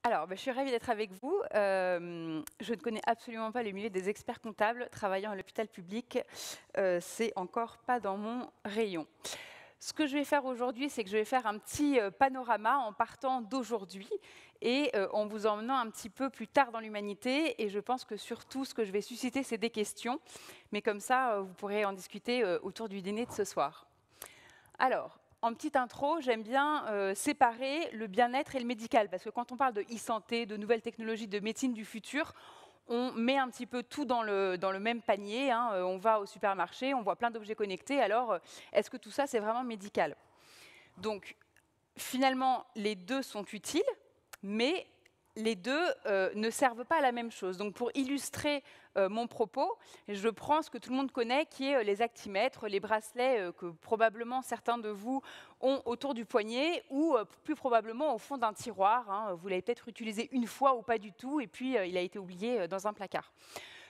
Alors, je suis ravie d'être avec vous. Je ne connais absolument pas le milieu des experts comptables. Travaillant à l'hôpital public, c'est encore pas dans mon rayon. Ce que je vais faire aujourd'hui, c'est que je vais faire un petit panorama en partant d'aujourd'hui et en vous emmenant un petit peu plus tard dans l'humanité. Et je pense que surtout, ce que je vais susciter, c'est des questions. Mais comme ça, vous pourrez en discuter autour du dîner de ce soir. Alors, en petite intro, j'aime bien séparer le bien-être et le médical, parce que quand on parle de e-santé, de nouvelles technologies, de médecine du futur, on met un petit peu tout dans le même panier, hein. On va au supermarché, on voit plein d'objets connectés, alors est-ce que tout ça, c'est vraiment médical? Donc, finalement, les deux sont utiles, mais les deux ne servent pas à la même chose. Donc, pour illustrer mon propos, je prends ce que tout le monde connaît, qui est les actimètres, les bracelets que probablement certains de vous ont autour du poignet ou plus probablement au fond d'un tiroir, hein. Vous l'avez peut-être utilisé une fois ou pas du tout, et puis il a été oublié dans un placard.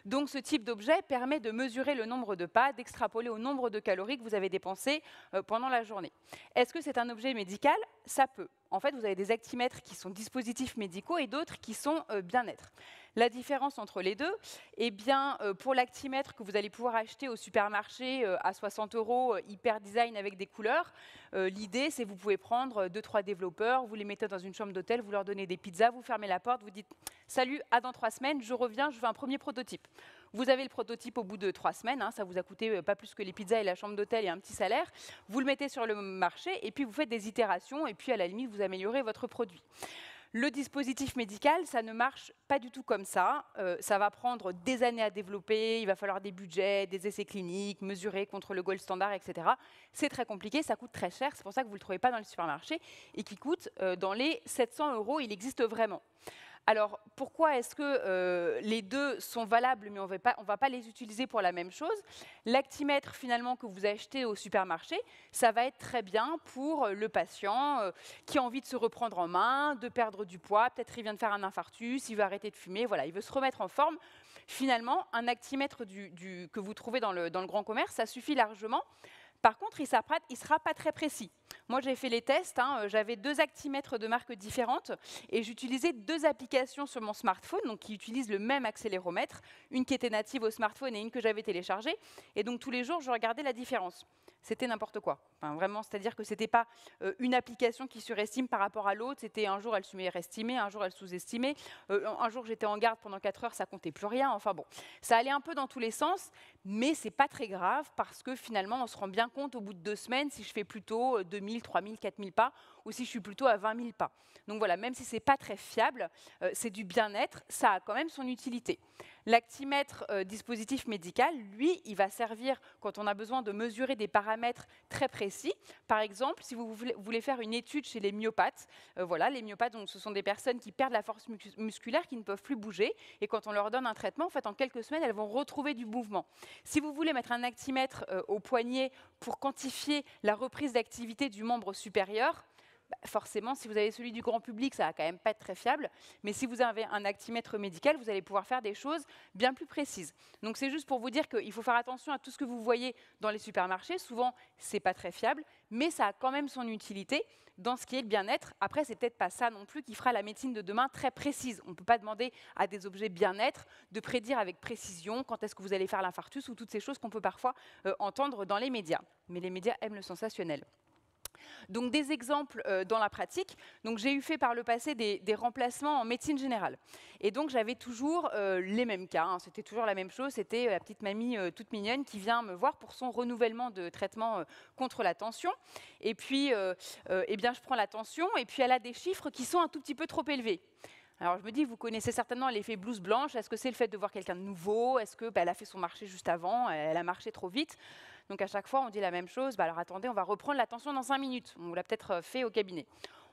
Donc ce type d'objet permet de mesurer le nombre de pas, d'extrapoler au nombre de calories que vous avez dépensées pendant la journée. Est-ce que c'est un objet médical? Ça peut. En fait, vous avez des actimètres qui sont dispositifs médicaux et d'autres qui sont bien-être. La différence entre les deux, eh bien, pour l'actimètre que vous allez pouvoir acheter au supermarché à 60 €, hyper design avec des couleurs, l'idée, c'est que vous pouvez prendre 2-3 développeurs, vous les mettez dans une chambre d'hôtel, vous leur donnez des pizzas, vous fermez la porte, vous dites « Salut, à dans 3 semaines, je reviens, je veux un premier prototype ». Vous avez le prototype au bout de 3 semaines, hein, ça vous a coûté pas plus que les pizzas et la chambre d'hôtel et un petit salaire. Vous le mettez sur le marché et puis vous faites des itérations et puis à la limite, vous améliorez votre produit. Le dispositif médical, ça ne marche pas du tout comme ça. Ça va prendre des années à développer, il va falloir des budgets, des essais cliniques, mesurer contre le gold standard, etc. C'est très compliqué, ça coûte très cher, c'est pour ça que vous ne le trouvez pas dans le supermarché et qui coûte dans les 700 €, il existe vraiment. Alors, pourquoi est-ce que les deux sont valables, mais on ne va pas les utiliser pour la même chose? L'actimètre, finalement, que vous achetez au supermarché, ça va être très bien pour le patient qui a envie de se reprendre en main, de perdre du poids, peut-être il vient de faire un infarctus, il veut arrêter de fumer, voilà, il veut se remettre en forme. Finalement, un actimètre que vous trouvez dans le grand commerce, ça suffit largement. Par contre, il ne sera pas très précis. Moi, j'ai fait les tests, hein, j'avais 2 actimètres de marques différentes et j'utilisais 2 applications sur mon smartphone, donc qui utilisent le même accéléromètre, une qui était native au smartphone et une que j'avais téléchargée. Et donc tous les jours, je regardais la différence. C'était n'importe quoi. Enfin, vraiment, c'est-à-dire que ce n'était pas une application qui surestime par rapport à l'autre. C'était un jour, elle surestimait, un jour, elle sous-estimait. Un jour, j'étais en garde pendant 4 heures, ça comptait plus rien. Enfin bon, ça allait un peu dans tous les sens, mais c'est pas très grave parce que finalement, on se rend bien compte au bout de 2 semaines si je fais plutôt 2000, 3000, 4000 pas ou si je suis plutôt à 20 000 pas. Donc voilà, même si c'est pas très fiable, c'est du bien-être, ça a quand même son utilité. L'actimètre dispositif médical, lui, il va servir quand on a besoin de mesurer des paramètres très précis. Par exemple, si vous voulez faire une étude chez les myopathes, voilà, les myopathes, donc, ce sont des personnes qui perdent la force musculaire, qui ne peuvent plus bouger, et quand on leur donne un traitement, en fait, en quelques semaines, elles vont retrouver du mouvement. Si vous voulez mettre un actimètre au poignet pour quantifier la reprise d'activité du membre supérieur, forcément, si vous avez celui du grand public, ça va quand même pas être très fiable. Mais si vous avez un actimètre médical, vous allez pouvoir faire des choses bien plus précises. Donc c'est juste pour vous dire qu'il faut faire attention à tout ce que vous voyez dans les supermarchés. Souvent, c'est pas très fiable, mais ça a quand même son utilité dans ce qui est le bien-être. Après, c'est peut-être pas ça non plus qui fera la médecine de demain très précise. On ne peut pas demander à des objets bien-être de prédire avec précision quand est-ce que vous allez faire l'infarctus ou toutes ces choses qu'on peut parfois entendre dans les médias. Mais les médias aiment le sensationnel. Donc des exemples dans la pratique. Donc j'ai eu fait par le passé des remplacements en médecine générale. Et donc j'avais toujours les mêmes cas, hein. C'était toujours la même chose. C'était la petite mamie toute mignonne qui vient me voir pour son renouvellement de traitement contre la tension. Et puis, eh bien, je prends la tension et puis elle a des chiffres qui sont un tout petit peu trop élevés. Alors je me dis, vous connaissez certainement l'effet blouse blanche. Est-ce que c'est le fait de voir quelqu'un de nouveau? Est-ce qu'elle a fait son marché juste avant? Elle a marché trop vite? Donc à chaque fois, on dit la même chose. Alors attendez, on va reprendre l'attention dans 5 minutes. On l'a peut-être fait au cabinet.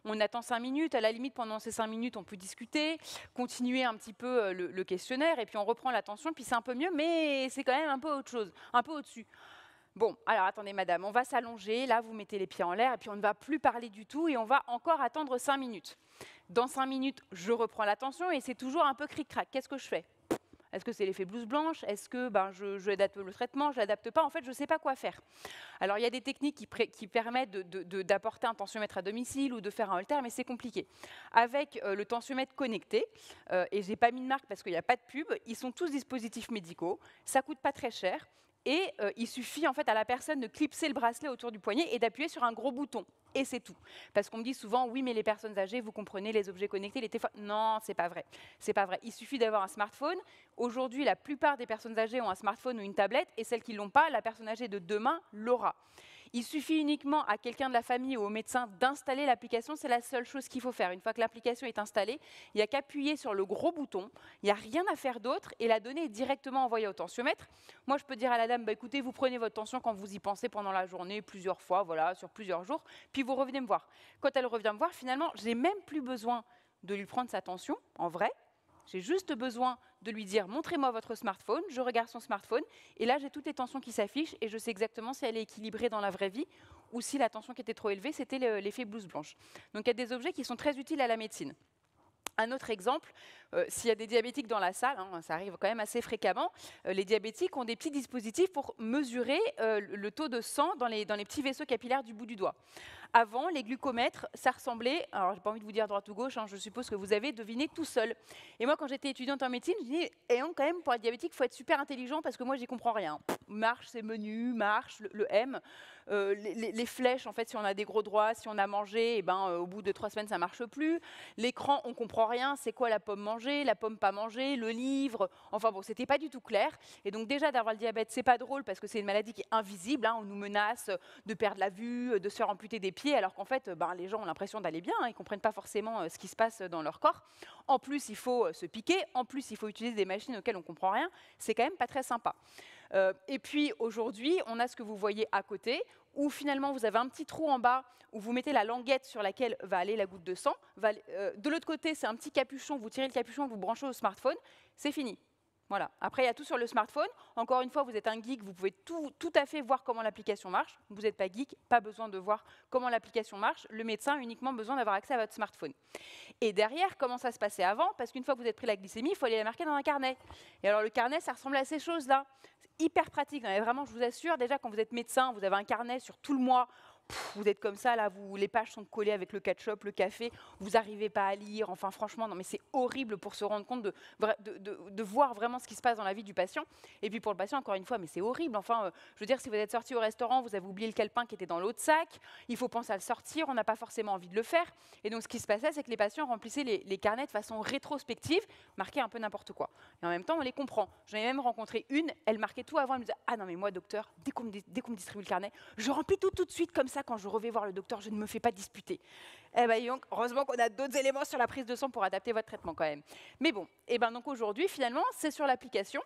On attend 5 minutes. À la limite, pendant ces 5 minutes, on peut discuter, continuer un petit peu le questionnaire, et puis on reprend l'attention. Puis c'est un peu mieux, mais c'est quand même un peu autre chose, un peu au-dessus. Bon, alors attendez, madame, on va s'allonger. Là, vous mettez les pieds en l'air, et puis on ne va plus parler du tout, et on va encore attendre 5 minutes. Dans 5 minutes, je reprends l'attention, et c'est toujours un peu cric-crac. Qu'est-ce que je fais? Est-ce que c'est l'effet blouse blanche? Est-ce que je adapte le traitement? Je l'adapte pas? En fait, je ne sais pas quoi faire. Alors, il y a des techniques qui permettent d'apporter un tensiomètre à domicile ou de faire un holter, mais c'est compliqué. Avec le tensiomètre connecté, et j'ai pas mis de marque parce qu'il n'y a pas de pub, ils sont tous dispositifs médicaux, ça coûte pas très cher. Et il suffit en fait à la personne de clipser le bracelet autour du poignet et d'appuyer sur un gros bouton. Et c'est tout. Parce qu'on me dit souvent, oui, mais les personnes âgées, vous comprenez, les objets connectés, les téléphones. Non, c'est pas vrai. C'est pas vrai. Il suffit d'avoir un smartphone. Aujourd'hui, la plupart des personnes âgées ont un smartphone ou une tablette, et celles qui ne l'ont pas, la personne âgée de demain l'aura. Il suffit uniquement à quelqu'un de la famille ou au médecin d'installer l'application, c'est la seule chose qu'il faut faire. Une fois que l'application est installée, il n'y a qu'appuyer sur le gros bouton, il n'y a rien à faire d'autre et la donnée est directement envoyée au tensiomètre. Moi, je peux dire à la dame, écoutez, vous prenez votre tension quand vous y pensez pendant la journée, plusieurs fois, voilà, sur plusieurs jours, puis vous revenez me voir. Quand elle revient me voir, finalement, je n'ai même plus besoin de lui prendre sa tension, en vrai. J'ai juste besoin de lui dire « montrez-moi votre smartphone », je regarde son smartphone, et là j'ai toutes les tensions qui s'affichent, et je sais exactement si elle est équilibrée dans la vraie vie, ou si la tension qui était trop élevée, c'était l'effet blouse blanche. Donc il y a des objets qui sont très utiles à la médecine. Un autre exemple, s'il y a des diabétiques dans la salle, ça arrive quand même assez fréquemment, les diabétiques ont des petits dispositifs pour mesurer le taux de sang dans les petits vaisseaux capillaires du bout du doigt. Avant, les glucomètres, ça ressemblait, alors j'ai pas envie de vous dire droite ou gauche, je suppose que vous avez deviné tout seul. Et moi, quand j'étais étudiante en médecine, je dis, quand même, pour être diabétique, il faut être super intelligent parce que moi, j'y comprends rien. Marche, c'est menu, marche, le M. Les flèches, en fait, si on a des gros droits, si on a mangé, au bout de 3 semaines, ça marche plus. L'écran, on comprend rien, c'est quoi la pomme mangée, la pomme pas mangée, le livre, enfin bon, c'était pas du tout clair. Et donc déjà, d'avoir le diabète, c'est pas drôle parce que c'est une maladie qui est invisible, on nous menace de perdre la vue, de se faire amputer des pieds, alors qu'en fait, les gens ont l'impression d'aller bien, ils ne comprennent pas forcément ce qui se passe dans leur corps. En plus, il faut se piquer, en plus, il faut utiliser des machines auxquelles on ne comprend rien, c'est quand même pas très sympa. Et puis aujourd'hui, on a ce que vous voyez à côté, où finalement vous avez un petit trou en bas, où vous mettez la languette sur laquelle va aller la goutte de sang. De l'autre côté, c'est un petit capuchon, vous tirez le capuchon, vous branchez au smartphone, c'est fini. Voilà. Après, il y a tout sur le smartphone. Encore une fois, vous êtes un geek, vous pouvez tout à fait voir comment l'application marche. Vous n'êtes pas geek, pas besoin de voir comment l'application marche. Le médecin a uniquement besoin d'avoir accès à votre smartphone. Et derrière, comment ça se passait avant? Parce qu'une fois que vous êtes pris la glycémie, il faut aller la marquer dans un carnet. Et alors, le carnet, ça ressemble à ces choses-là. C'est hyper pratique. Mais vraiment, je vous assure, déjà, quand vous êtes médecin, vous avez un carnet sur tout le mois. Vous êtes comme ça, là, les pages sont collées avec le ketchup, le café, vous n'arrivez pas à lire, enfin franchement, non mais c'est horrible pour se rendre compte de voir vraiment ce qui se passe dans la vie du patient. Et puis pour le patient, encore une fois, mais c'est horrible, enfin, je veux dire, si vous êtes sorti au restaurant, vous avez oublié le calepin qui était dans l'autre sac, il faut penser à le sortir, on n'a pas forcément envie de le faire. Et donc ce qui se passait, c'est que les patients remplissaient les carnets de façon rétrospective, marquaient un peu n'importe quoi. Et en même temps, on les comprend. J'en ai même rencontré une, elle marquait tout avant, elle me disait « Ah non mais moi, docteur, dès qu'on me distribue le carnet, je remplis tout de suite comme ça, quand je reviens voir le docteur, je ne me fais pas disputer. » Eh ben, donc, heureusement qu'on a d'autres éléments sur la prise de sang pour adapter votre traitement quand même. Mais bon, donc aujourd'hui, finalement, c'est sur l'application.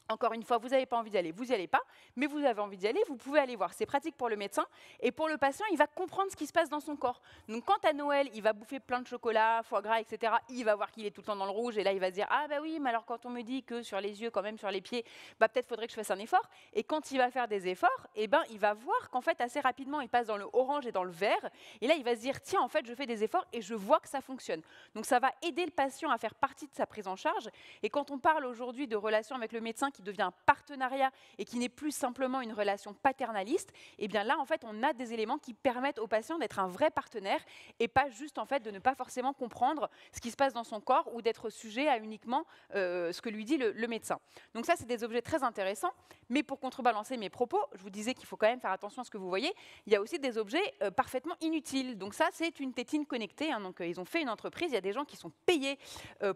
Encore une fois, vous n'avez pas envie d'y aller, vous n'y allez pas, mais vous avez envie d'y aller, vous pouvez aller voir. C'est pratique pour le médecin et pour le patient, il va comprendre ce qui se passe dans son corps. Donc quand à Noël, il va bouffer plein de chocolat, foie gras, etc., il va voir qu'il est tout le temps dans le rouge et là, il va se dire « Ah bah oui, mais alors quand on me dit que sur les yeux, quand même sur les pieds, peut-être faudrait que je fasse un effort. » Et quand il va faire des efforts, il va voir qu'en fait, assez rapidement, il passe dans le orange et dans le vert. Et là, il va se dire « Tiens, en fait, je fais des efforts et je vois que ça fonctionne. » Donc ça va aider le patient à faire partie de sa prise en charge. Et quand on parle aujourd'hui de relation avec le médecin qui devient un partenaire et qui n'est plus simplement une relation paternaliste, et bien là, en fait, on a des éléments qui permettent au patient d'être un vrai partenaire et pas juste, en fait, de ne pas forcément comprendre ce qui se passe dans son corps ou d'être sujet à uniquement ce que lui dit le médecin. Donc ça, c'est des objets très intéressants, mais pour contrebalancer mes propos, je vous disais qu'il faut quand même faire attention à ce que vous voyez, il y a aussi des objets parfaitement inutiles. Donc ça, c'est une tétine connectée, donc ils ont fait une entreprise, il y a des gens qui sont payés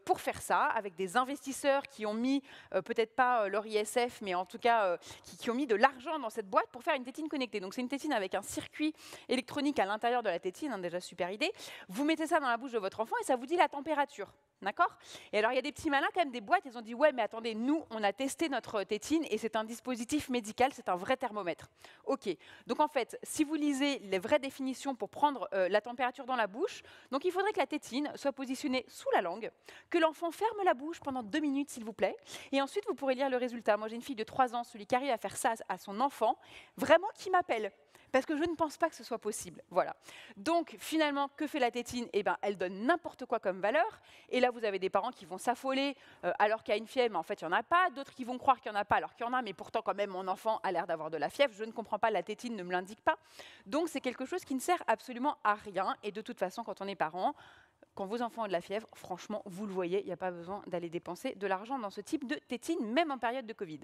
pour faire ça, avec des investisseurs qui ont mis, peut-être pas leur ISF, mais en tout cas qui ont mis de l'argent dans cette boîte pour faire une tétine connectée. Donc c'est une tétine avec un circuit électronique à l'intérieur de la tétine, déjà super idée. Vous mettez ça dans la bouche de votre enfant et ça vous dit la température. D'accord? Et alors, il y a des petits malins, quand même, des boîtes, ils ont dit « Ouais, mais attendez, nous, on a testé notre tétine et c'est un dispositif médical, c'est un vrai thermomètre. » Ok. Donc, en fait, si vous lisez les vraies définitions pour prendre la température dans la bouche, donc il faudrait que la tétine soit positionnée sous la langue, que l'enfant ferme la bouche pendant 2 minutes, s'il vous plaît, et ensuite, vous pourrez lire le résultat. Moi, j'ai une fille de 3 ans, celui qui arrive à faire ça à son enfant, vraiment qui m'appelle. Parce que je ne pense pas que ce soit possible. Voilà. Donc, finalement, que fait la tétine? Eh ben, elle donne n'importe quoi comme valeur. Et là, vous avez des parents qui vont s'affoler alors qu'il y a une fièvre, mais en fait, il n'y en a pas. D'autres qui vont croire qu'il n'y en a pas alors qu'il y en a, mais pourtant, quand même, mon enfant a l'air d'avoir de la fièvre. Je ne comprends pas, la tétine ne me l'indique pas. Donc, c'est quelque chose qui ne sert absolument à rien. Et de toute façon, quand on est parent, quand vos enfants ont de la fièvre, franchement, vous le voyez, il n'y a pas besoin d'aller dépenser de l'argent dans ce type de tétine, même en période de Covid.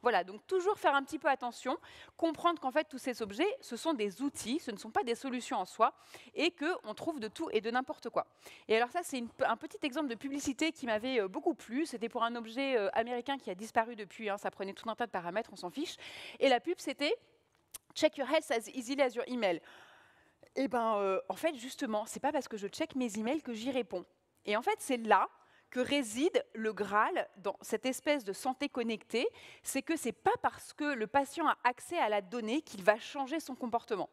Voilà, donc toujours faire un petit peu attention, comprendre qu'en fait, tous ces objets, ce sont des outils, ce ne sont pas des solutions en soi, et qu'on trouve de tout et de n'importe quoi. Et alors ça, c'est un petit exemple de publicité qui m'avait beaucoup plu. C'était pour un objet américain qui a disparu depuis, hein, ça prenait tout un tas de paramètres, on s'en fiche. Et la pub, c'était « Check your health as easily as your email ». Eh bien, en fait, justement, c'est pas parce que je check mes emails que j'y réponds. Et en fait, c'est là que réside le Graal dans cette espèce de santé connectée, c'est que c'est pas parce que le patient a accès à la donnée qu'il va changer son comportement.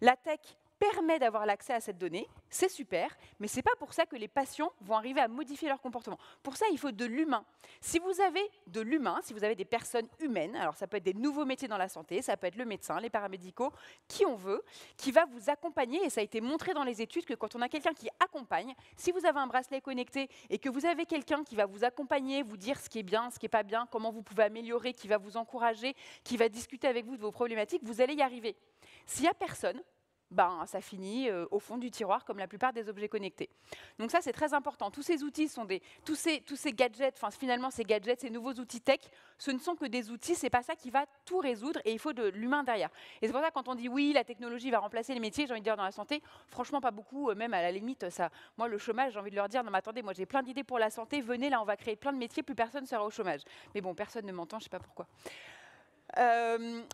La tech permet d'avoir l'accès à cette donnée, c'est super, mais ce n'est pas pour ça que les patients vont arriver à modifier leur comportement. Pour ça, il faut de l'humain. Si vous avez de l'humain, si vous avez des personnes humaines, alors ça peut être des nouveaux métiers dans la santé, ça peut être le médecin, les paramédicaux, qui on veut, qui va vous accompagner, et ça a été montré dans les études que quand on a quelqu'un qui accompagne, si vous avez un bracelet connecté et que vous avez quelqu'un qui va vous accompagner, vous dire ce qui est bien, ce qui n'est pas bien, comment vous pouvez améliorer, qui va vous encourager, qui va discuter avec vous de vos problématiques, vous allez y arriver. S'il n'y a personne, ben, ça finit au fond du tiroir comme la plupart des objets connectés. Donc ça, c'est très important. Tous ces outils sont tous ces gadgets, enfin finalement ces gadgets, ces nouveaux outils tech, ce ne sont que des outils, c'est pas ça qui va tout résoudre et il faut de l'humain derrière. Et c'est pour ça que quand on dit oui, la technologie va remplacer les métiers, j'ai envie de dire dans la santé, franchement pas beaucoup, même à la limite, ça, moi le chômage, j'ai envie de leur dire, non mais attendez, moi j'ai plein d'idées pour la santé, venez là, on va créer plein de métiers, plus personne sera au chômage. Mais bon, personne ne m'entend, je sais pas pourquoi.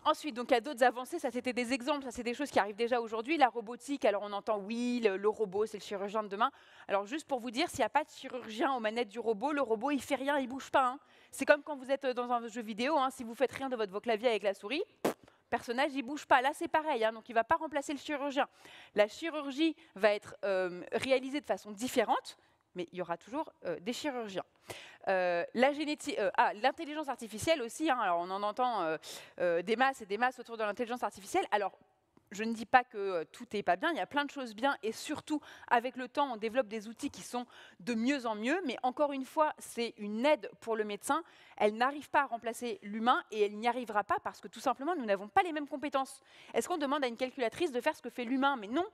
Ensuite, donc il y a d'autres avancées, ça c'était des exemples, ça c'est des choses qui arrivent déjà aujourd'hui. La robotique, alors on entend oui, le robot c'est le chirurgien de demain. Alors juste pour vous dire, s'il n'y a pas de chirurgien aux manettes du robot, le robot il fait rien, il bouge pas. Hein. C'est comme quand vous êtes dans un jeu vidéo, hein, si vous faites rien de votre clavier avec la souris, personnage il bouge pas. Là c'est pareil, hein, donc il va pas remplacer le chirurgien. La chirurgie va être réalisée de façon différente, mais il y aura toujours des chirurgiens. La génétique, l'intelligence artificielle aussi, hein, alors on en entend des masses et des masses autour de l'intelligence artificielle. Alors, je ne dis pas que tout n'est pas bien, il y a plein de choses bien, et surtout, avec le temps, on développe des outils qui sont de mieux en mieux, mais encore une fois, c'est une aide pour le médecin. Elle n'arrive pas à remplacer l'humain, et elle n'y arrivera pas parce que tout simplement, nous n'avons pas les mêmes compétences. Est-ce qu'on demande à une calculatrice de faire ce que fait l'humain? Mais non,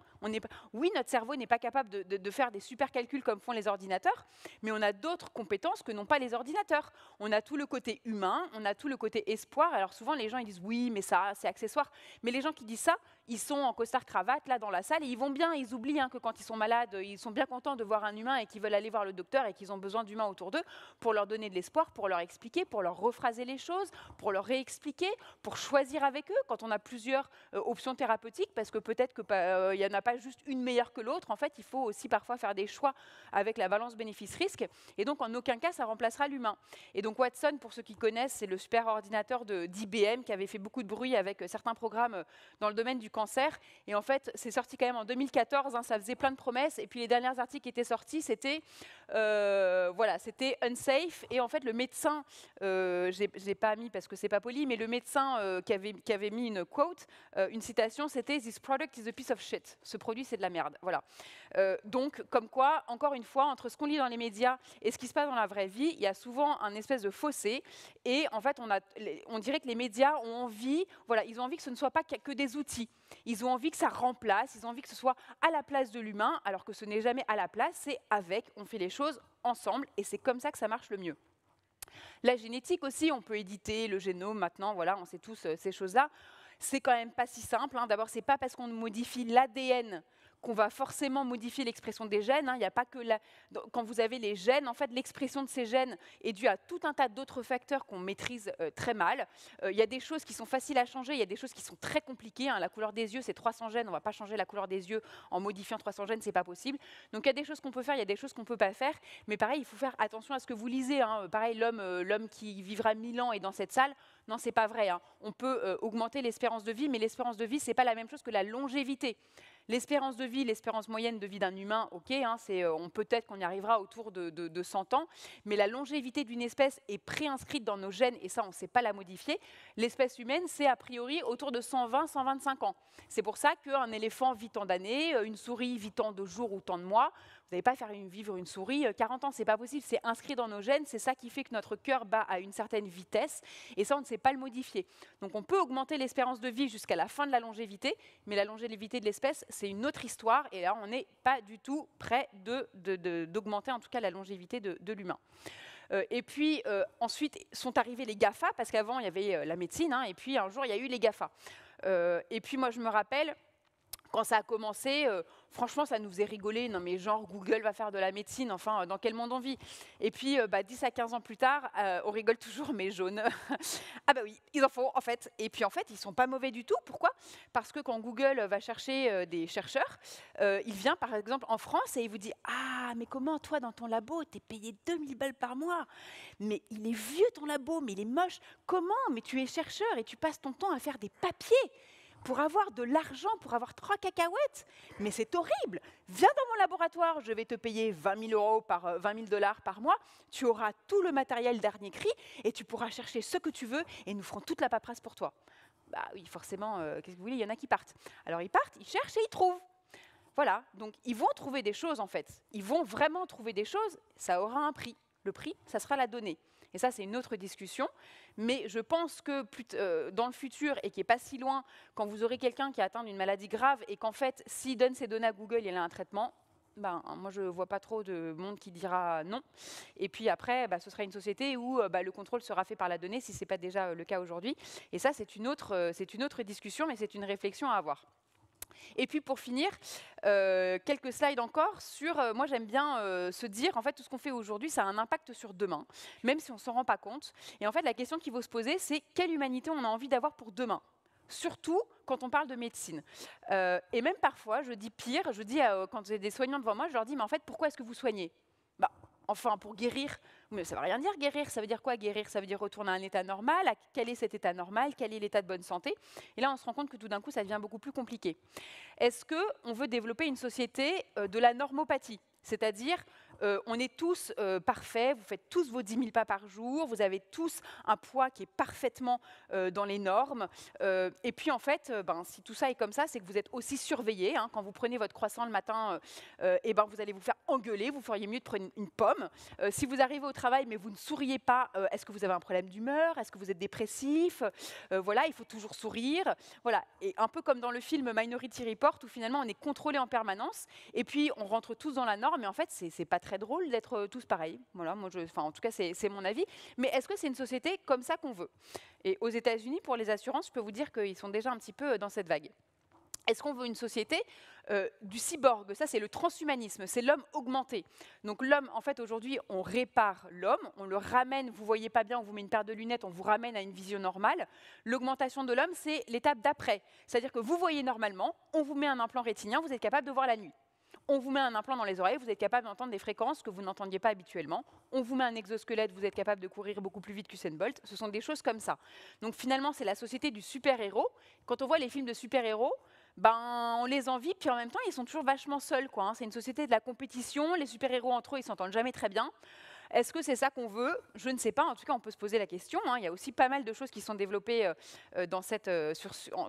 oui, notre cerveau n'est pas capable de faire des super calculs comme font les ordinateurs, mais on a d'autres compétences que n'ont pas les ordinateurs. On a tout le côté humain, on a tout le côté espoir. Alors souvent, les gens ils disent oui, mais ça, c'est accessoire. Mais les gens qui disent ça, ils sont en costard-cravate, là, dans la salle, et ils vont bien, ils oublient hein, que quand ils sont malades, ils sont bien contents de voir un humain et qu'ils veulent aller voir le docteur et qu'ils ont besoin d'humains autour d'eux pour leur donner de l'espoir, pour leur expliquer, pour leur rephraser les choses, pour leur réexpliquer, pour choisir avec eux quand on a plusieurs options thérapeutiques, parce que peut-être qu'il n'y en a pas juste une meilleure que l'autre. En fait, il faut aussi parfois faire des choix avec la balance bénéfice-risque, et donc en aucun cas, ça remplacera l'humain. Et donc Watson, pour ceux qui connaissent, c'est le super ordinateur d'IBM qui avait fait beaucoup de bruit avec certains programmes dans le domaine du cancer. Et en fait, c'est sorti quand même en 2014, hein, ça faisait plein de promesses. Et puis les derniers articles qui étaient sortis, c'était voilà, c'était unsafe. Et en fait, le médecin, j'ai pas mis parce que c'est pas poli, mais le médecin qui avait mis une quote, une citation, c'était "This product is a piece of shit". Ce produit, c'est de la merde. Voilà. Donc, comme quoi, encore une fois, entre ce qu'on lit dans les médias et ce qui se passe dans la vraie vie, il y a souvent un espèce de fossé. Et en fait, on dirait que les médias ont envie, voilà, ils ont envie que ce ne soit pas que des outils. Ils ont envie que ça remplace, ils ont envie que ce soit à la place de l'humain, alors que ce n'est jamais à la place, c'est avec, on fait les choses ensemble, et c'est comme ça que ça marche le mieux. La génétique aussi, on peut éditer le génome maintenant, voilà, on sait tous ces choses-là. C'est quand même pas si simple. Hein. D'abord, c'est pas parce qu'on modifie l'ADN qu'on va forcément modifier l'expression des gènes. Hein. Il n'y a pas que quand vous avez les gènes, en fait, l'expression de ces gènes est due à tout un tas d'autres facteurs qu'on maîtrise très mal. Il y a des choses qui sont faciles à changer, il y a des choses qui sont très compliquées. Hein. La couleur des yeux, c'est 300 gènes. On ne va pas changer la couleur des yeux en modifiant 300 gènes, c'est pas possible. Donc il y a des choses qu'on peut faire, il y a des choses qu'on ne peut pas faire. Mais pareil, il faut faire attention à ce que vous lisez. Hein. Pareil, l'homme qui vivra 1000 ans est dans cette salle. Non, c'est pas vrai. Hein. On peut augmenter l'espérance de vie, mais l'espérance de vie, c'est pas la même chose que la longévité. L'espérance de vie, l'espérance moyenne de vie d'un humain, ok, hein, peut-être qu'on y arrivera autour de 100 ans, mais la longévité d'une espèce est préinscrite dans nos gènes, et ça, on ne sait pas la modifier. L'espèce humaine, c'est a priori autour de 120, 125 ans. C'est pour ça qu'un éléphant vit tant d'années, une souris vit tant de jours ou tant de mois. Vous n'allez pas faire vivre une souris 40 ans, c'est pas possible, c'est inscrit dans nos gènes, c'est ça qui fait que notre cœur bat à une certaine vitesse, et ça, on ne sait pas le modifier. Donc on peut augmenter l'espérance de vie jusqu'à la fin de la longévité, mais la longévité de l'espèce, c'est une autre histoire, et là, on n'est pas du tout près d'augmenter en tout cas la longévité de l'humain. Et puis ensuite sont arrivés les GAFA, parce qu'avant il y avait la médecine, hein, et puis un jour il y a eu les GAFA. Et puis moi je me rappelle, quand ça a commencé, franchement, ça nous faisait rigoler. Non, mais genre, Google va faire de la médecine, enfin, dans quel monde on vit? Et puis, 10 à 15 ans plus tard, on rigole toujours, mais jaune. Ah bah oui, ils en font, en fait. Et puis, en fait, ils sont pas mauvais du tout. Pourquoi? Parce que quand Google va chercher des chercheurs, il vient, par exemple, en France, et il vous dit « Ah, mais comment, toi, dans ton labo, t'es payé 2000 balles par mois? Mais il est vieux, ton labo, mais il est moche. Comment? Mais tu es chercheur et tu passes ton temps à faire des papiers pour avoir de l'argent, pour avoir 3 cacahuètes, mais c'est horrible. Viens dans mon laboratoire, je vais te payer 20 000 $ par mois, tu auras tout le matériel dernier cri et tu pourras chercher ce que tu veux et nous ferons toute la paperasse pour toi. » Bah oui, forcément, qu'est-ce que vous voulez, il y en a qui partent. Alors ils partent, ils cherchent et ils trouvent. Voilà, donc ils vont trouver des choses en fait. Ils vont vraiment trouver des choses, ça aura un prix. Le prix, ça sera la donnée. Et ça, c'est une autre discussion. Mais je pense que dans le futur, et qui n'est pas si loin, quand vous aurez quelqu'un qui a atteint d'une maladie grave, et qu'en fait, s'il donne ses données à Google, il a un traitement, moi, je ne vois pas trop de monde qui dira non. Et puis après, ce sera une société où le contrôle sera fait par la donnée, si ce n'est pas déjà le cas aujourd'hui. Et ça, c'est une autre discussion, mais c'est une réflexion à avoir. Et puis pour finir, quelques slides encore sur, moi j'aime bien se dire, en fait tout ce qu'on fait aujourd'hui, ça a un impact sur demain, même si on ne s'en rend pas compte. Et en fait la question qu'il faut se poser, c'est quelle humanité on a envie d'avoir pour demain, surtout quand on parle de médecine. Et même parfois, je dis pire, quand j'ai des soignants devant moi, je leur dis, mais en fait pourquoi est-ce que vous soignez? Enfin, pour guérir, mais ça ne veut rien dire guérir. Ça veut dire quoi guérir? Ça veut dire retourner à un état normal. Quel est cet état normal? Quel est l'état de bonne santé? Et là, on se rend compte que tout d'un coup, ça devient beaucoup plus compliqué. Est-ce qu'on veut développer une société de la normopathie? C'est-à-dire, on est tous parfaits, vous faites tous vos 10 000 pas par jour, vous avez tous un poids qui est parfaitement dans les normes. Et puis, en fait, si tout ça est comme ça, c'est que vous êtes aussi surveillés. Hein. Quand vous prenez votre croissant le matin, vous allez vous faire engueuler, vous feriez mieux de prendre une pomme. Si vous arrivez au travail, mais vous ne souriez pas, est-ce que vous avez un problème d'humeur? Est-ce que vous êtes dépressif? Voilà, il faut toujours sourire. Voilà. Et un peu comme dans le film Minority Report, où finalement, on est contrôlé en permanence, et puis on rentre tous dans la norme, mais en fait, c'est pas très drôle d'être tous pareils. Voilà, en tout cas, c'est mon avis. Mais est-ce que c'est une société comme ça qu'on veut? Et aux États-Unis, pour les assurances, je peux vous dire qu'ils sont déjà un petit peu dans cette vague. Est-ce qu'on veut une société du cyborg? Ça, c'est le transhumanisme, c'est l'homme augmenté. Donc l'homme, en fait, aujourd'hui, on répare l'homme, on le ramène, vous ne voyez pas bien, on vous met une paire de lunettes, on vous ramène à une vision normale. L'augmentation de l'homme, c'est l'étape d'après. C'est-à-dire que vous voyez normalement, on vous met un implant rétinien, vous êtes capable de voir la nuit. On vous met un implant dans les oreilles, vous êtes capable d'entendre des fréquences que vous n'entendiez pas habituellement. On vous met un exosquelette, vous êtes capable de courir beaucoup plus vite qu'Usain Bolt. Ce sont des choses comme ça. Donc finalement, c'est la société du super-héros. Quand on voit les films de super-héros, on les envie, puis en même temps, ils sont toujours vachement seuls, quoi, hein. C'est une société de la compétition, les super-héros entre eux, ils s'entendent jamais très bien. Est-ce que c'est ça qu'on veut? Je ne sais pas, en tout cas, on peut se poser la question, hein. Il y a aussi pas mal de choses qui sont développées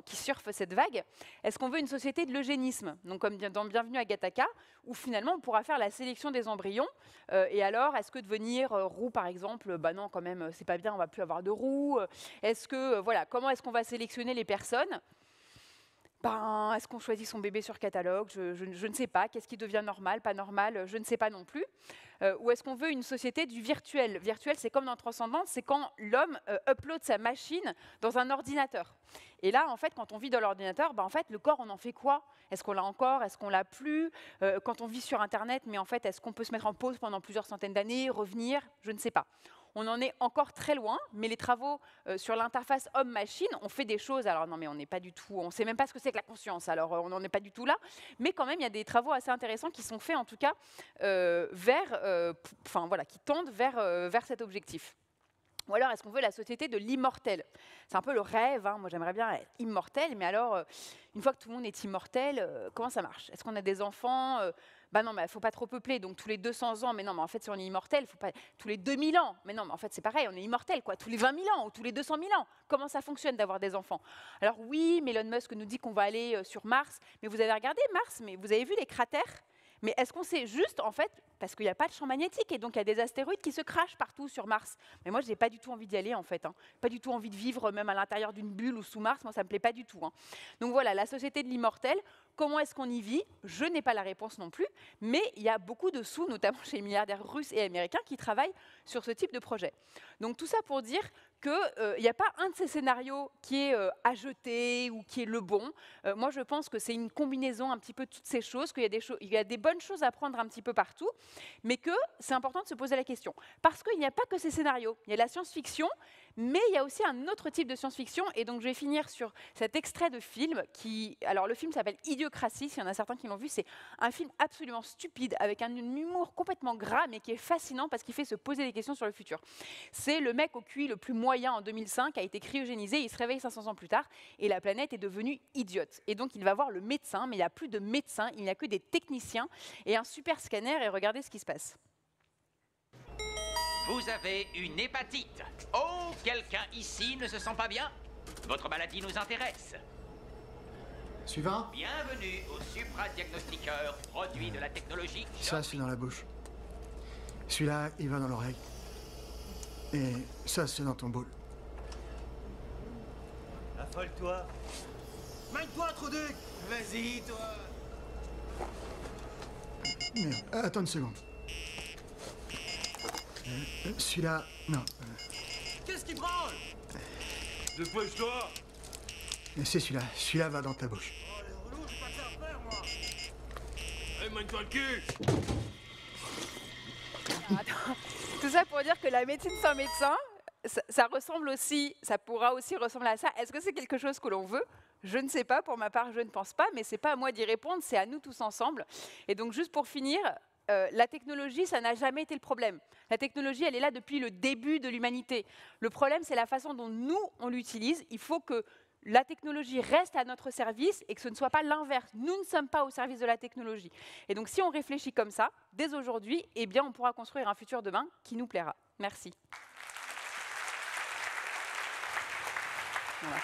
qui surfent cette vague. Est-ce qu'on veut une société de l'eugénisme? Donc, comme dans Bienvenue à Gattaca, où finalement, on pourra faire la sélection des embryons. Et alors, est-ce que devenir roux, par exemple, non, quand même, c'est pas bien, on va plus avoir de roux. Est-ce que, comment est-ce qu'on va sélectionner les personnes? Est-ce qu'on choisit son bébé sur catalogue? Je ne sais pas. Qu'est-ce qui devient normal, pas normal? Je ne sais pas non plus. Ou est-ce qu'on veut une société du virtuel? Virtuel, c'est comme dans Transcendance, c'est quand l'homme upload sa machine dans un ordinateur. Et là, en fait, quand on vit dans l'ordinateur, en fait, le corps, on en fait quoi? Est-ce qu'on l'a encore? Est-ce qu'on l'a plus? Quand on vit sur Internet, mais en fait, est-ce qu'on peut se mettre en pause pendant plusieurs centaines d'années, revenir? Je ne sais pas. On en est encore très loin, mais les travaux sur l'interface homme-machine ont fait des choses. Alors non, mais on n'est pas du tout, on ne sait même pas ce que c'est que la conscience, alors on n'en est pas du tout là. Mais quand même, il y a des travaux assez intéressants qui sont faits, en tout cas, qui tendent vers cet objectif. Ou alors, est-ce qu'on veut la société de l'immortel? C'est un peu le rêve, hein. Moi j'aimerais bien être immortel, mais alors, une fois que tout le monde est immortel, comment ça marche? Est-ce qu'on a des enfants? Bah non, mais il ne faut pas trop peupler, donc tous les 200 ans, mais non, mais en fait, si on est immortel, faut pas... tous les 2000 ans, mais non, mais en fait, c'est pareil, on est immortel, quoi, tous les 20 000 ans ou tous les 200 000 ans. Comment ça fonctionne d'avoir des enfants? Alors oui, mais Elon Musk nous dit qu'on va aller sur Mars, mais vous avez regardé Mars, mais vous avez vu les cratères? Mais est-ce qu'on sait juste, en fait, parce qu'il n'y a pas de champ magnétique, et donc il y a des astéroïdes qui se crachent partout sur Mars. Mais moi, je n'ai pas du tout envie d'y aller, en fait. Hein. Pas du tout envie de vivre même à l'intérieur d'une bulle ou sous Mars, moi, ça ne me plaît pas du tout. Hein. Donc voilà, la société de l'immortel, comment est-ce qu'on y vit? Je n'ai pas la réponse non plus, mais il y a beaucoup de sous, notamment chez les milliardaires russes et américains, qui travaillent sur ce type de projet. Donc tout ça pour dire qu'il n'y a pas un de ces scénarios qui est à jeter ou qui est le bon. Moi, je pense que c'est une combinaison un petit peu de toutes ces choses, qu'il y a des bonnes choses à prendre un petit peu partout, mais que c'est important de se poser la question. Parce qu'il n'y a pas que ces scénarios. Il y a la science-fiction, mais il y a aussi un autre type de science-fiction. Et donc, je vais finir sur cet extrait de film qui... Alors, le film s'appelle Idiocratie, s'il y en a certains qui l'ont vu. C'est un film absolument stupide, avec un humour complètement gras, mais qui est fascinant parce qu'il fait se poser des questions sur le futur. C'est le mec au QI le plus moyen en 2005, a été cryogénisé, il se réveille 500 ans plus tard, et la planète est devenue idiote. Et donc, il va voir le médecin, mais il n'y a plus de médecin, il n'y a que des techniciens et un super scanner, et regardez ce qui se passe. Vous avez une hépatite. Oh, quelqu'un ici ne se sent pas bien? Votre maladie nous intéresse. Suivant. Bienvenue au supradiagnostiqueur, produit de la technologie. Ça, c'est dans la bouche. Celui-là, il va dans l'oreille. Et ça, c'est dans ton bol. Affole-toi. Mine-toi, Truduc. Vas-y, toi. Merde, attends une seconde. Celui-là, non. Qu'est-ce qui branle? Dépêche-toi. C'est celui-là. Celui-là va dans ta bouche. Oh, les relous, j'ai pas que ça à faire, moi. Eh, mine-toi le cul. Attends. Tout ça pour dire que la médecine sans médecin, ça ressemble aussi, ça pourra aussi ressembler à ça. Est-ce que c'est quelque chose que l'on veut? Je ne sais pas, pour ma part, je ne pense pas, mais ce n'est pas à moi d'y répondre, c'est à nous tous ensemble. Et donc, juste pour finir, la technologie, ça n'a jamais été le problème. La technologie, elle est là depuis le début de l'humanité. Le problème, c'est la façon dont nous, on l'utilise. Il faut que la technologie reste à notre service et que ce ne soit pas l'inverse. Nous ne sommes pas au service de la technologie. Et donc, si on réfléchit comme ça, dès aujourd'hui, eh bien, on pourra construire un futur demain qui nous plaira. Merci. Voilà.